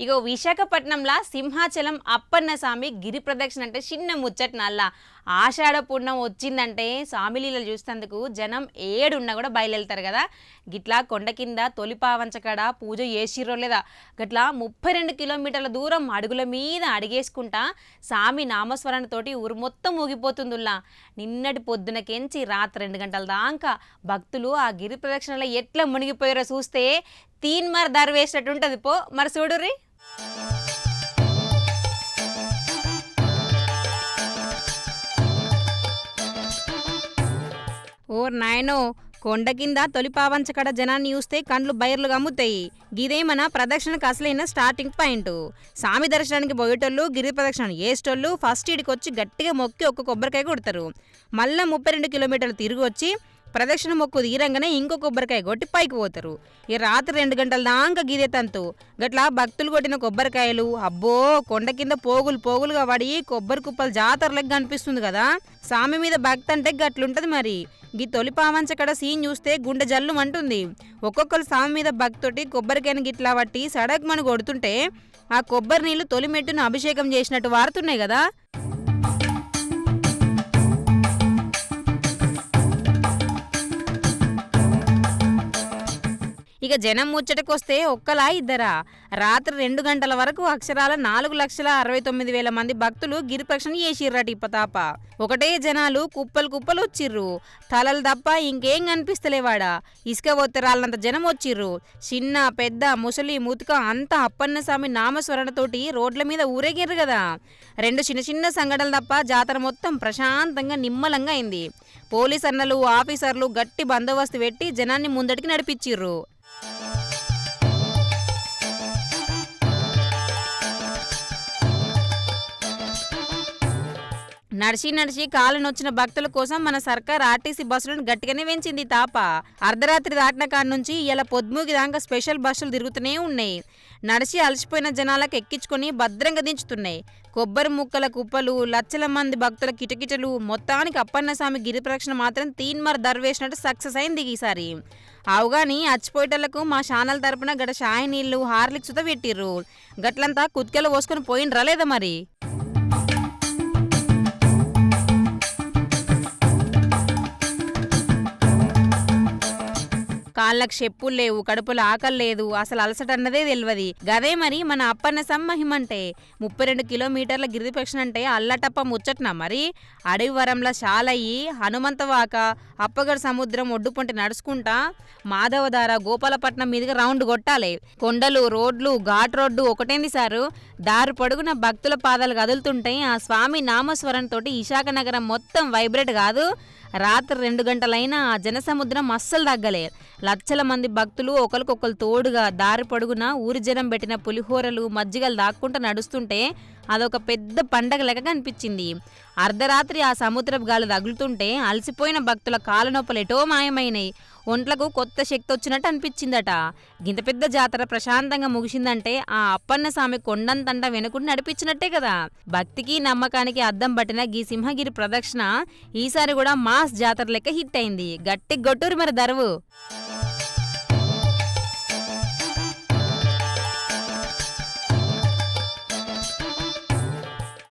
ఇగో విశాఖపట్నంలో సింహాచలం అప్పన్న స్వామి గిరి ప్రదక్షిణ అంటే చిన్న ముచ్చట నల్ల ఆషాఢ పూర్ణం వచ్చిందంటే స్వామి లీలలు చూసేందుకు జనం ఏడున్నా కూడా బయలుదేరుతారు కదా. గిట్లా కొండ కింద తొలిపావంచకడ పూజ చేసిర్రో లేదా గట్లా 32 కిలోమీటర్ల దూరం అడుగుల మీద అడిగేసుకుంటా స్వామి నామస్మరణతోటి ఊరు మొత్తం ఊగిపోతుందిలా. నిన్నటి పొద్దునకెంచి రాత్రి 2 గంటల దాకా భక్తులు ఆ గిరి ప్రదక్షిణలో ఎట్లా మునిగిపోయారో చూస్తే తీన్మార్ దారి వేసినట్టు ఉంటుంది. పో మరి చూడుర్రి. ఓ నాయనో, కొండ కింద తొలిపావంచకడ జనాన్ని చూస్తే కండ్లు బైర్లు గమ్ముతాయి. గిదేమన ప్రదక్షిణకు అసలైన స్టార్టింగ్ పాయింట్. స్వామి దర్శనానికి పోయేటోళ్ళు గిరి ప్రదక్షిణ చేసేటోళ్ళు ఫస్ట్ ఇడికి వచ్చి గట్టిగా మొక్కి ఒక్క కొబ్బరికాయ కొడతారు. మళ్ళీ 32 కిలోమీటర్లు తిరిగి వచ్చి ప్రదక్షిణ మొక్కు తీరంగానే ఇంకో కొబ్బరికాయ కొట్టి పైకి పోతారు. ఈ రాత్రి 2 గంటల దాకా గిదే తంతు. గట్లా భక్తులు కొట్టిన కొబ్బరికాయలు అబ్బో కొండ కింద పోగులు పోగులుగా పడి కొబ్బరి కుప్పలు జాతరలకు కనిపిస్తుంది కదా. స్వామి మీద భక్తి అంటే గట్లుంటది మరి. గీ తొలిపావంచకడ సీన్ చూస్తే గుండె జల్లు అంటుంది. ఒక్కొక్కరు స్వామి మీద భక్తితోటి కొబ్బరికాయను గిట్లా పట్టి సడక్ మని కొడుతుంటే ఆ కొబ్బరి నీళ్లు తొలి మెట్టును అభిషేకం చేసినట్టు వారుతున్నాయి కదా. ఇక జనం ముచ్చటకొస్తే ఒక్కలా ఇద్దరా రాత్రి 2 గంటల వరకు అక్షరాల 4,69,000 మంది భక్తులు గిరి ప్రదక్షిణ చేసిర్రట. ఇప్పతాప ఒకటే జనాలు కుప్పలు కుప్పలు వచ్చిర్రు. తలలు తప్ప ఇంకేం కనిపిస్తలేవాడా. ఇసుక ఒత్తరాలంత జనం వచ్చిర్రు. చిన్న పెద్ద ముసలి ముతుక అంతా అప్పన్న స్వామి నామస్మరణతోటి రోడ్ల మీద ఊరేగిర్రు కదా. 2 చిన్న చిన్న సంఘటనలు తప్ప జాతర మొత్తం ప్రశాంతంగా నిమ్మలంగా అయింది. పోలీస్ అన్నలు ఆఫీసర్లు గట్టి బందోబస్తు పెట్టి జనాన్ని ముందటికి నడిపించిర్రు. నడిచి నడిచి కాలు నొచ్చిన భక్తుల కోసం మన సర్కార్ ఆర్టీసీ బస్సులను గట్టిగానే పెంచింది. తాప అర్ధరాత్రి దాటిన కాడ నుంచి ఇలా పొద్దుమూగి దాకా స్పెషల్ బస్సులు తిరుగుతూనే ఉన్నాయి. నడిచి అలసిపోయిన జనాలకు ఎక్కించుకొని భద్రంగా దించుతున్నాయి. కొబ్బరి ముక్కల కుప్పలు, లక్షల మంది భక్తుల కిటకిటలు, మొత్తానికి అప్పన్న స్వామి గిరి ప్రదక్షిణ మాత్రం తీన్మార్ దర్వేసినట్టు సక్సెస్ అయింది ఈసారి. అవుగాని అచ్చిపోయేటళ్లకు మా ఛానల్ తరపున గడ షాయి నీళ్లు హార్లిక్స్ సుత పెట్టిర్రు. గట్లంతా కుత్కెలు పోసుకొని పోయినరా లేదా మరి. కాళ్ళకు చెప్పులు లేవు, కడుపులో ఆకలి లేదు, అసలు అలసటన్నదే తెలియదు. గదే మరి మన అప్పన్న సమ్మహిమంటే. 32 కిలోమీటర్ల గిరి ప్రదక్షిణ అంటే అల్లటప్ప ముచ్చట్నా మరి. అడవి వరంలా చాలయ్యి హనుమంతవాక అప్పగడ సముద్రం ఒడ్డుపొంటి నడుచుకుంటా మాధవధార గోపాలపట్నం మీదుగా రౌండ్ కొట్టాలి. కొండలు రోడ్లు ఘాట్ రోడ్డు ఒకటేంది సారు. దారి పొడుగున భక్తుల పాదాలు కదులుతుంటే ఆ స్వామి నామస్వరంతోటి విశాఖ నగరం మొత్తం వైబ్రేట్ కాదు. రాత్రి 2 గంటలైనా ఆ జనసముద్రం అస్సలు తగ్గలే. లక్షల మంది భక్తులు ఒకరికొకరు తోడుగా దారి పొడుగున ఊరి జనం పెట్టిన పులిహోరలు మజ్జిగలు దాక్కుంటూ నడుస్తుంటే అదొక పెద్ద పండగ లెక్క కనిపించింది. అర్ధరాత్రి ఆ సముద్రపు గాలి తగులుతుంటే అలసిపోయిన భక్తుల కాళ్ళ నొప్పులు ఎటో మాయమైనాయి. ఒంట్లకు కొత్త శక్తి వచ్చినట్టు అనిపించిందట. గింత పెద్ద జాతర ప్రశాంతంగా ముగిసిందంటే ఆ అప్పన్న స్వామి కొండంతంట వెనుకుండి నడిపించినట్టే కదా. భక్తికి నమ్మకానికి అద్దం పట్టిన గీ సింహగిరి ప్రదక్షిణ ఈసారి కూడా మాస్ జాతర లెక్క హిట్ అయింది. గట్టి గొట్టూరు మరి దరువు.